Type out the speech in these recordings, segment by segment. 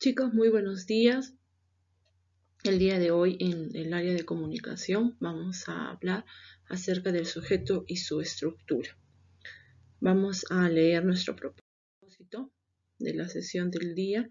Chicos, muy buenos días. El día de hoy en el área de comunicación vamos a hablar acerca del sujeto y su estructura. Vamos a leer nuestro propósito de la sesión del día,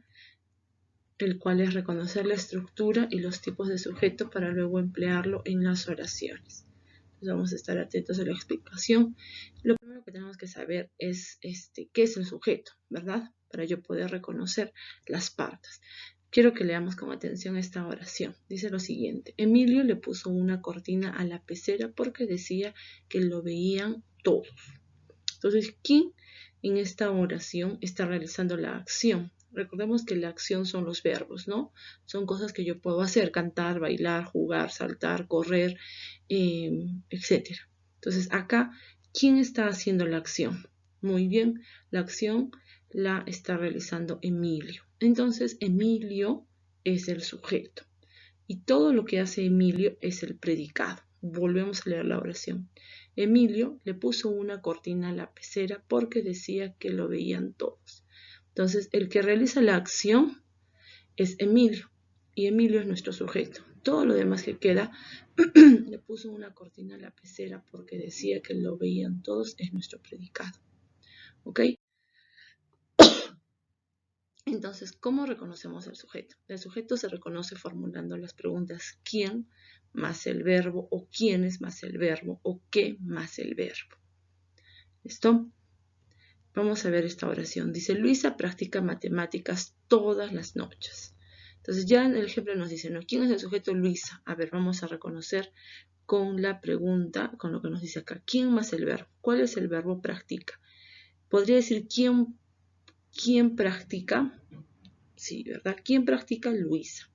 el cual es reconocer la estructura y los tipos de sujeto para luego emplearlo en las oraciones. Entonces vamos a estar atentos a la explicación. Lo primero que tenemos que saber es qué es el sujeto, ¿verdad? Para yo poder reconocer las partes. Quiero que leamos con atención esta oración. Dice lo siguiente: Emilio le puso una cortina a la pecera porque decía que lo veían todos. Entonces, ¿quién en esta oración está realizando la acción? Recordemos que la acción son los verbos, ¿no? Son cosas que yo puedo hacer: cantar, bailar, jugar, saltar, correr, etc. Entonces, acá, ¿quién está haciendo la acción? Muy bien, la acción la está realizando Emilio. Entonces, Emilio es el sujeto. Y todo lo que hace Emilio es el predicado. Volvemos a leer la oración. Emilio le puso una cortina a la pecera porque decía que lo veían todos. Entonces, el que realiza la acción es Emilio. Y Emilio es nuestro sujeto. Todo lo demás que queda, le puso una cortina a la pecera porque decía que lo veían todos, es nuestro predicado. ¿Ok? Entonces, ¿cómo reconocemos al sujeto? El sujeto se reconoce formulando las preguntas ¿quién? Más el verbo, o quiénes más el verbo, o qué más el verbo. ¿Listo? Vamos a ver esta oración. Dice: Luisa practica matemáticas todas las noches. Entonces ya en el ejemplo nos dice, ¿no? ¿Quién es el sujeto? Luisa. A ver, vamos a reconocer con la pregunta, con lo que nos dice acá. ¿Quién más el verbo? ¿Cuál es el verbo practica? Podría decir ¿quién practica? Sí, ¿verdad? ¿Quién practica? Luisa.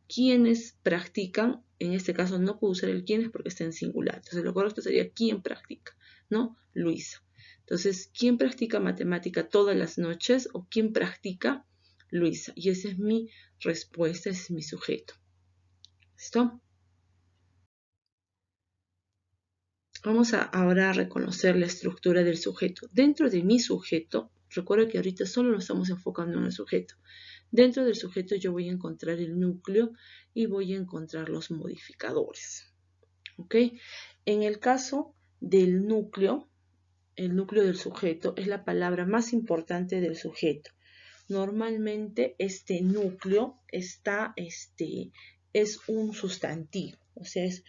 ¿Quiénes practican? En este caso no puedo usar el quiénes porque está en singular. Entonces lo correcto sería ¿quién practica? ¿No? Luisa. Entonces, ¿quién practica matemática todas las noches? ¿O quién practica? Luisa. Y esa es mi respuesta, ese es mi sujeto. ¿Listo? Vamos ahora a reconocer la estructura del sujeto. Dentro de mi sujeto, recuerda que ahorita solo nos estamos enfocando en el sujeto. Dentro del sujeto yo voy a encontrar el núcleo y voy a encontrar los modificadores. ¿Ok? En el caso del núcleo, el núcleo del sujeto es la palabra más importante del sujeto. Normalmente este núcleo es un sustantivo, o sea, es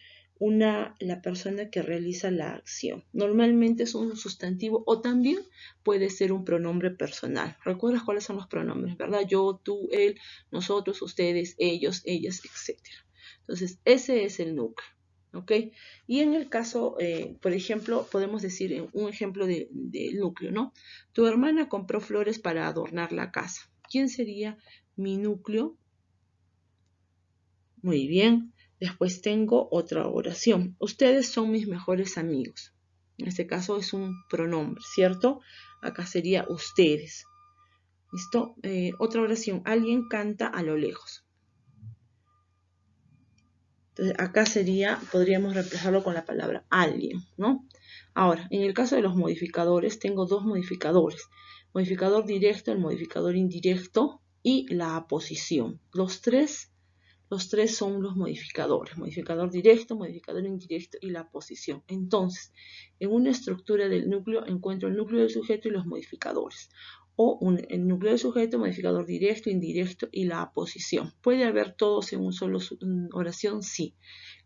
la persona que realiza la acción. Normalmente es un sustantivo o también puede ser un pronombre personal. ¿Recuerdas cuáles son los pronombres, verdad? Yo, tú, él, nosotros, ustedes, ellos, ellas, etc. Entonces, ese es el núcleo. ¿Ok? Y en el caso, por ejemplo, podemos decir un ejemplo del núcleo, ¿no? Tu hermana compró flores para adornar la casa. ¿Quién sería mi núcleo? Muy bien. Después tengo otra oración. Ustedes son mis mejores amigos. En este caso es un pronombre, ¿cierto? Acá sería ustedes. ¿Listo? Otra oración. Alguien canta a lo lejos. Entonces, acá podríamos reemplazarlo con la palabra alguien, ¿no? Ahora, en el caso de los modificadores, tengo dos modificadores. Modificador directo, el modificador indirecto y la aposición. Los tres son los modificadores. Modificador directo, modificador indirecto y la aposición. Entonces, en una estructura del núcleo encuentro el núcleo del sujeto y los modificadores. O el núcleo del sujeto, modificador directo, indirecto y la aposición. ¿Puede haber todos en una sola oración? Sí.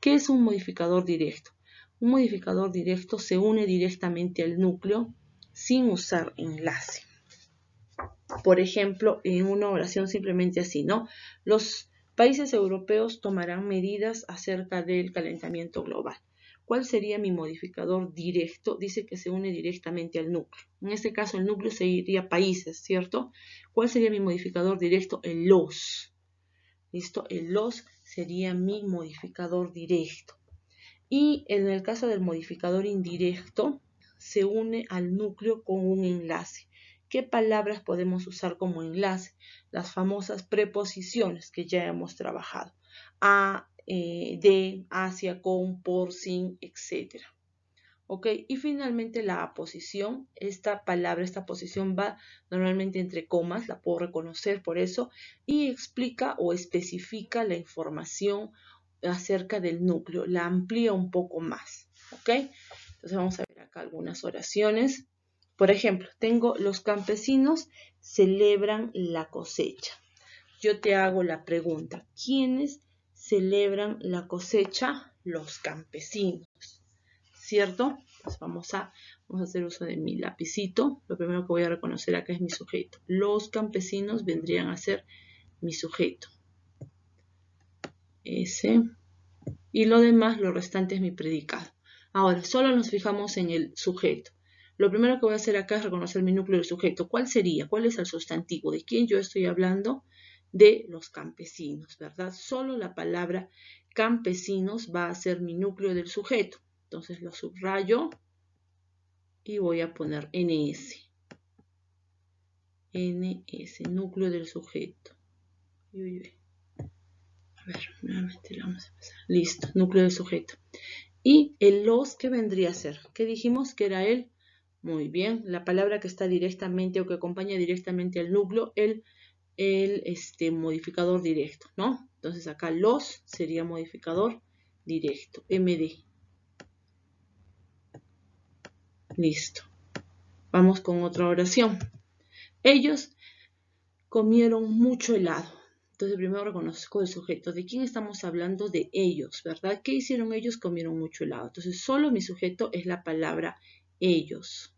¿Qué es un modificador directo? Un modificador directo se une directamente al núcleo sin usar enlace. Por ejemplo, en una oración simplemente así, ¿no? Los países europeos tomarán medidas acerca del calentamiento global. ¿Cuál sería mi modificador directo? Dice que se une directamente al núcleo. En este caso, el núcleo sería países, ¿cierto? ¿Cuál sería mi modificador directo? El los. ¿Listo? El los sería mi modificador directo. Y en el caso del modificador indirecto, se une al núcleo con un enlace. ¿Qué palabras podemos usar como enlace? Las famosas preposiciones que ya hemos trabajado. A, de, hacia, con, por, sin, etc. ¿Ok? Y finalmente la aposición. Esta palabra, esta posición va normalmente entre comas, la puedo reconocer por eso, y explica o especifica la información acerca del núcleo, la amplía un poco más. ¿Ok? Entonces vamos a ver acá algunas oraciones. Por ejemplo, tengo los campesinos celebran la cosecha. Yo te hago la pregunta, ¿quiénes celebran la cosecha? Los campesinos, ¿cierto? Pues vamos a hacer uso de mi lapicito. Lo primero que voy a reconocer acá es mi sujeto. Los campesinos vendrían a ser mi sujeto. Ese. Y lo demás, lo restante es mi predicado. Ahora, solo nos fijamos en el sujeto. Lo primero que voy a hacer acá es reconocer mi núcleo del sujeto. ¿Cuál sería? ¿Cuál es el sustantivo? ¿De quién yo estoy hablando? De los campesinos, ¿verdad? Solo la palabra campesinos va a ser mi núcleo del sujeto. Entonces lo subrayo y voy a poner NS. NS, núcleo del sujeto. A ver, nuevamente lo vamos a empezar. Listo, núcleo del sujeto. Y el los, ¿qué vendría a ser? ¿Qué dijimos que era el? Muy bien, la palabra que está directamente o que acompaña directamente al núcleo, el modificador directo, ¿no? Entonces acá los sería modificador directo, MD. Listo. Vamos con otra oración. Ellos comieron mucho helado. Entonces primero reconozco el sujeto. ¿De quién estamos hablando? De ellos, ¿verdad? ¿Qué hicieron ellos? Comieron mucho helado. Entonces solo mi sujeto es la palabra ellos.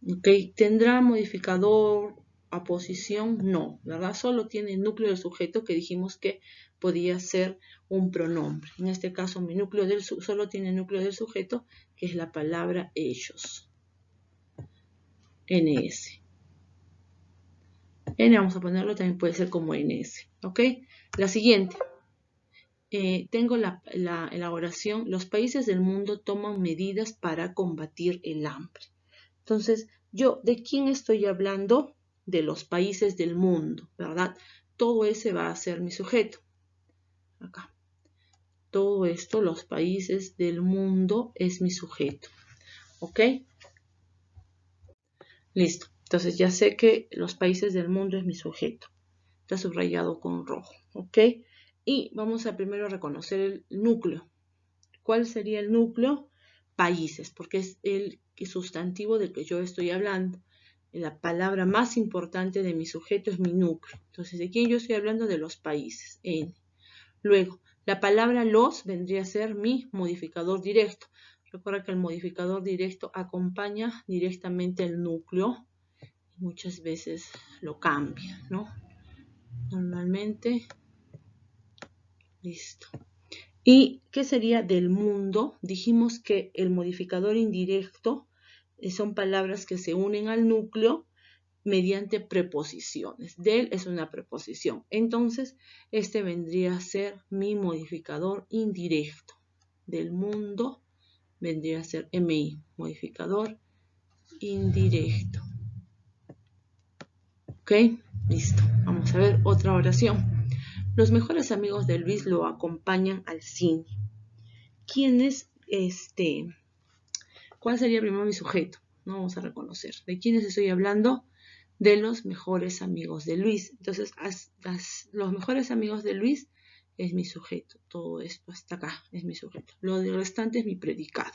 ¿Ok? ¿Tendrá modificador, aposición? No, ¿verdad? Solo tiene el núcleo del sujeto que dijimos que podía ser un pronombre. En este caso mi núcleo solo tiene el núcleo del sujeto que es la palabra ellos. NS. N vamos a ponerlo, también puede ser como NS. ¿Ok? La siguiente. Tengo la oración, los países del mundo toman medidas para combatir el hambre. Entonces, ¿de quién estoy hablando? De los países del mundo, ¿verdad? Todo ese va a ser mi sujeto. Acá. Todo esto, los países del mundo, es mi sujeto. ¿Ok? Listo. Entonces ya sé que los países del mundo es mi sujeto. Está subrayado con rojo. ¿Ok? Y vamos a primero reconocer el núcleo. ¿Cuál sería el núcleo? Países, porque es el sustantivo del que yo estoy hablando. La palabra más importante de mi sujeto es mi núcleo. Entonces, ¿de quién yo estoy hablando? De los países. N. Luego, la palabra los vendría a ser mi modificador directo. Recuerda que el modificador directo acompaña directamente el núcleo. Muchas veces lo cambia, ¿no? Normalmente, listo. ¿Y qué sería del mundo? Dijimos que el modificador indirecto son palabras que se unen al núcleo mediante preposiciones. Del es una preposición. Entonces, este vendría a ser mi modificador indirecto. Del mundo vendría a ser MI, modificador indirecto. ¿Ok? Listo. Vamos a ver otra oración. Los mejores amigos de Luis lo acompañan al cine. ¿Quién es ¿Cuál sería primero mi sujeto? No vamos a reconocer. ¿De quiénes estoy hablando? De los mejores amigos de Luis. Entonces, los mejores amigos de Luis es mi sujeto. Todo esto hasta acá es mi sujeto. Lo restante es mi predicado.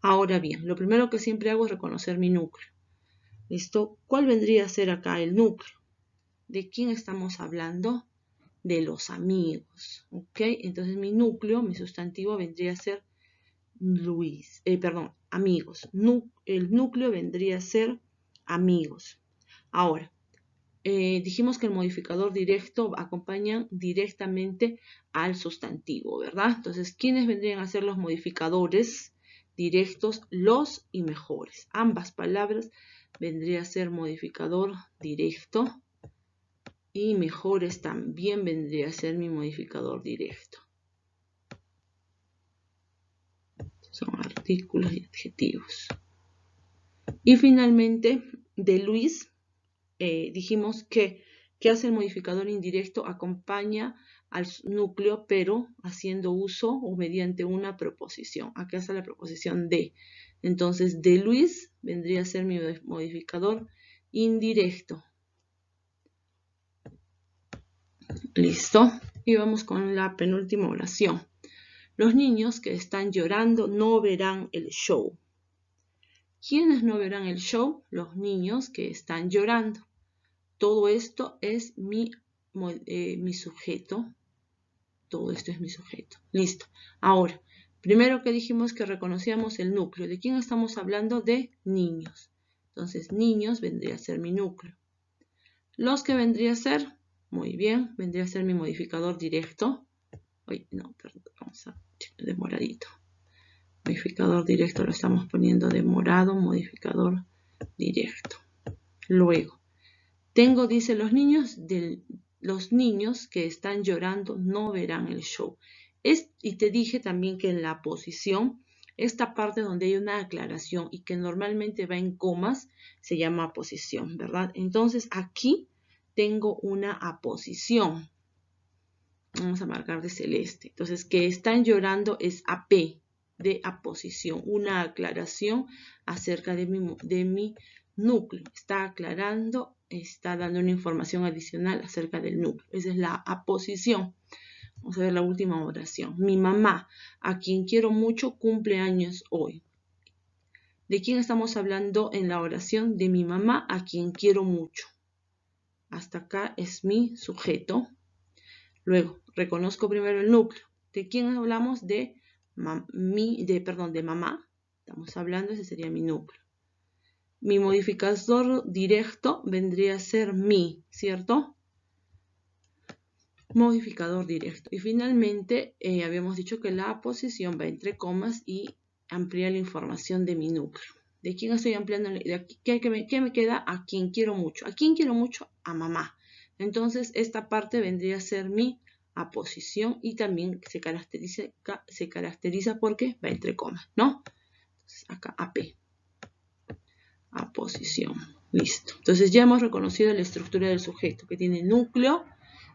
Ahora bien, lo primero que siempre hago es reconocer mi núcleo. ¿Listo? ¿Cuál vendría a ser acá el núcleo? ¿De quién estamos hablando? De los amigos. ¿Ok? Entonces mi núcleo, mi sustantivo vendría a ser amigos. El núcleo vendría a ser amigos. Ahora, dijimos que el modificador directo acompaña directamente al sustantivo, ¿verdad? Entonces, ¿quiénes vendrían a ser los modificadores directos? Los y mejores. Ambas palabras vendría a ser modificador directo y mejores también vendría a ser mi modificador directo. Son artículos y adjetivos. Y finalmente, de Luis, dijimos que ¿Qué hace el modificador indirecto? Acompaña al núcleo, pero haciendo uso o mediante una proposición. Acá está la proposición de. Entonces, de Luis vendría a ser mi modificador indirecto. ¿Listo? Y vamos con la penúltima oración. Los niños que están llorando no verán el show. ¿Quiénes no verán el show? Los niños que están llorando. Todo esto es mi sujeto. Todo esto es mi sujeto. Listo. Ahora, primero que dijimos que reconocíamos el núcleo. ¿De quién estamos hablando? De niños. Entonces, niños vendría a ser mi núcleo. Los que vendría a ser, muy bien, vendría a ser mi modificador directo. Uy, no, perdón, vamos a de moradito. Modificador directo lo estamos poniendo de morado, modificador directo. Luego, tengo, dice, los niños que están llorando no verán el show. Y te dije también que en la posición, esta parte donde hay una aclaración y que normalmente va en comas, se llama aposición, ¿verdad? Entonces, aquí tengo una aposición. Vamos a marcar de celeste. Entonces, que están llorando es AP, de aposición. Una aclaración acerca de mi núcleo. Está aclarando, está dando una información adicional acerca del núcleo. Esa es la aposición. Vamos a ver la última oración. Mi mamá, a quien quiero mucho, cumple años hoy. ¿De quién estamos hablando en la oración? De mi mamá, a quien quiero mucho. Hasta acá es mi sujeto. Luego, reconozco primero el núcleo. ¿De quién hablamos? De mamá. Estamos hablando, ese sería mi núcleo. Mi modificador directo vendría a ser mi, ¿cierto? Modificador directo. Y finalmente, habíamos dicho que la aposición va entre comas y amplía la información de mi núcleo. ¿De quién estoy ampliando? ¿Qué me queda? A quien quiero mucho. ¿A quién quiero mucho? A mamá. Entonces, esta parte vendría a ser mi aposición y también se caracteriza porque va entre comas, ¿no? Entonces, acá AP. Aposición. Listo. Entonces, ya hemos reconocido la estructura del sujeto, que tiene núcleo,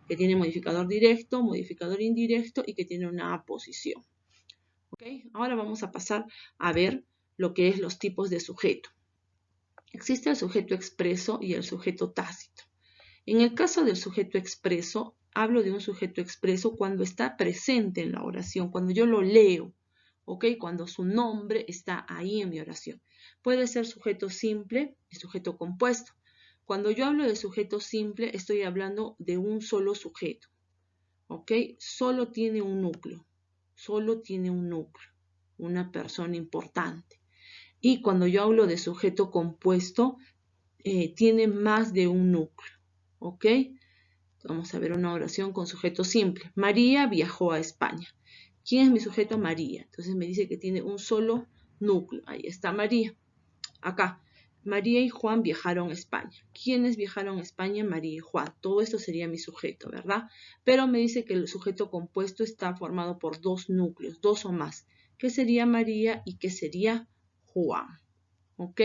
que tiene modificador directo, modificador indirecto y que tiene una aposición. ¿Ok? Ahora vamos a pasar a ver lo que es los tipos de sujeto. Existe el sujeto expreso y el sujeto tácito. En el caso del sujeto expreso, hablo de un sujeto expreso cuando está presente en la oración, cuando yo lo leo, ¿ok? Cuando su nombre está ahí en mi oración. Puede ser sujeto simple y sujeto compuesto. Cuando yo hablo de sujeto simple, estoy hablando de un solo sujeto, ¿ok? Solo tiene un núcleo, una persona importante. Y cuando yo hablo de sujeto compuesto, tiene más de un núcleo. ¿Ok? Vamos a ver una oración con sujeto simple. María viajó a España. ¿Quién es mi sujeto? María. Entonces me dice que tiene un solo núcleo. Ahí está María. Acá, María y Juan viajaron a España. ¿Quiénes viajaron a España? María y Juan. Todo esto sería mi sujeto, ¿verdad? Pero me dice que el sujeto compuesto está formado por dos núcleos, dos o más. ¿Qué sería María y qué sería Juan? ¿Ok?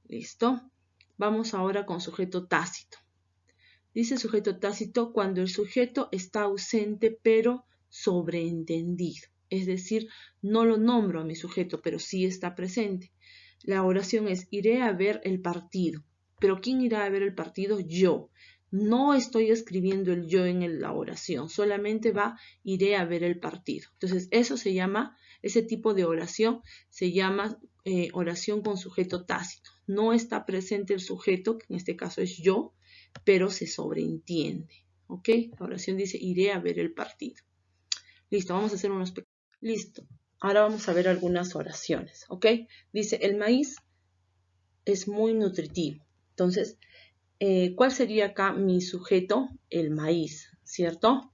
¿Listo? Vamos ahora con sujeto tácito. Dice sujeto tácito cuando el sujeto está ausente pero sobreentendido. Es decir, no lo nombro a mi sujeto, pero sí está presente. La oración es, iré a ver el partido. ¿Pero quién irá a ver el partido? Yo. No estoy escribiendo el yo en la oración, solamente va, iré a ver el partido. Entonces, ese tipo de oración se llama oración con sujeto tácito. No está presente el sujeto, que en este caso es yo, pero se sobreentiende, ¿ok? La oración dice, iré a ver el partido. Listo, vamos a hacer unos pequeños. Listo, ahora vamos a ver algunas oraciones, ¿ok? Dice, el maíz es muy nutritivo. Entonces, ¿cuál sería acá mi sujeto? El maíz, ¿cierto?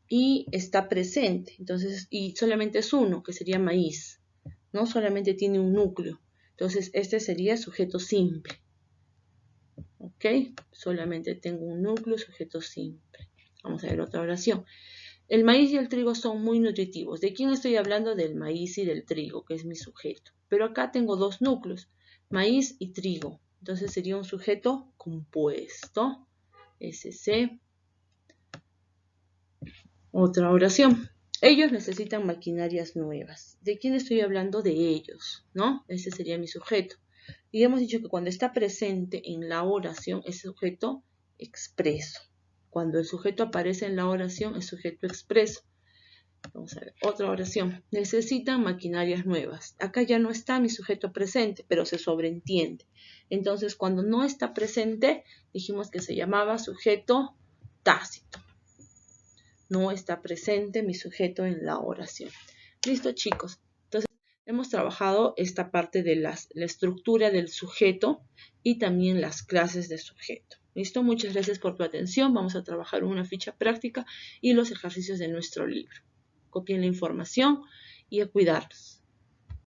Y está presente, entonces, y solamente es uno, que sería maíz, ¿no? Solamente tiene un núcleo. Entonces, este sería sujeto simple. ¿Ok? Solamente tengo un núcleo, sujeto simple. Vamos a ver otra oración. El maíz y el trigo son muy nutritivos. ¿De quién estoy hablando? Del maíz y del trigo, que es mi sujeto. Pero acá tengo dos núcleos, maíz y trigo. Entonces sería un sujeto compuesto. SC. Otra oración. Ellos necesitan maquinarias nuevas. ¿De quién estoy hablando? De ellos, ¿no? Ese sería mi sujeto. Y hemos dicho que cuando está presente en la oración es sujeto expreso. Cuando el sujeto aparece en la oración es sujeto expreso. Vamos a ver, otra oración. Necesitan maquinarias nuevas. Acá ya no está mi sujeto presente, pero se sobreentiende. Entonces, cuando no está presente, dijimos que se llamaba sujeto tácito. No está presente mi sujeto en la oración. Listo, chicos. Entonces, hemos trabajado esta parte de la estructura del sujeto y también las clases de sujeto. ¿Listo? Muchas gracias por tu atención. Vamos a trabajar una ficha práctica y los ejercicios de nuestro libro. Copien la información y a cuidarnos.